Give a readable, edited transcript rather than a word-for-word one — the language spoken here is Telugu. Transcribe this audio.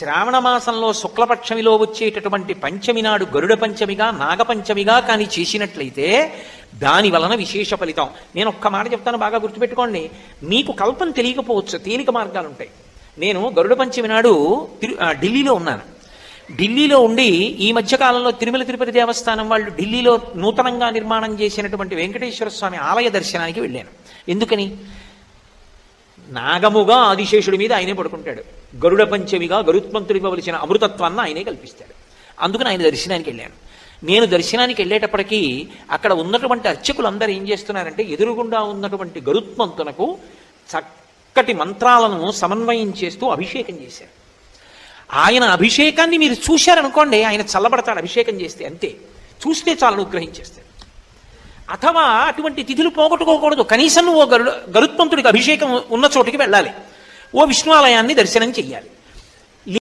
శ్రావణ మాసంలో శుక్లపక్షమిలో వచ్చేటటువంటి పంచమి నాడు గరుడ పంచమిగా నాగపంచమిగా కానీ చేసినట్లయితే దాని వలన విశేష ఫలితం. నేను ఒక్క మాట చెప్తాను, బాగా గుర్తుపెట్టుకోండి. మీకు కల్పన తెలియకపోవచ్చు, తేలిక మార్గాలు ఉంటాయి. నేను గరుడ పంచమి నాడు ఢిల్లీలో ఉన్నాను. ఢిల్లీలో ఉండి ఈ మధ్యకాలంలో తిరుమల తిరుపతి దేవస్థానం వాళ్ళు ఢిల్లీలో నూతనంగా నిర్మాణం చేసినటువంటి వెంకటేశ్వర స్వామి ఆలయ దర్శనానికి వెళ్ళాను. ఎందుకని? నాగముగా ఆదిశేషుడి మీద ఆయనే పడుకుంటాడు, గరుడ పంచమిగా గరుత్మంతుడికి ఇవ్వవలసిన అమృతత్వాన్ని ఆయనే కల్పిస్తాడు. అందుకని ఆయన దర్శనానికి వెళ్ళాను. నేను దర్శనానికి వెళ్ళేటప్పటికీ అక్కడ ఉన్నటువంటి అర్చకులందరూ ఏం చేస్తున్నారంటే, ఎదురుగుండా ఉన్నటువంటి గరుత్మంతునకు చక్కటి మంత్రాలను సమన్వయం చేస్తూ అభిషేకం చేశారు. ఆయన అభిషేకాన్ని మీరు చూశారనుకోండి, ఆయన చల్లబడతాడు అభిషేకం చేస్తే, అంతే. చూస్తే చాలు అనుగ్రహించేస్తాడు. అథవా అటువంటి తిథులు పోగొట్టుకోకూడదు. కనీసం నువ్వు గరుత్మంతుడికి అభిషేకం ఉన్న చోటికి వెళ్ళాలి, ఓ విష్ణు ఆలయాన్ని దర్శనం చెయ్యాలి.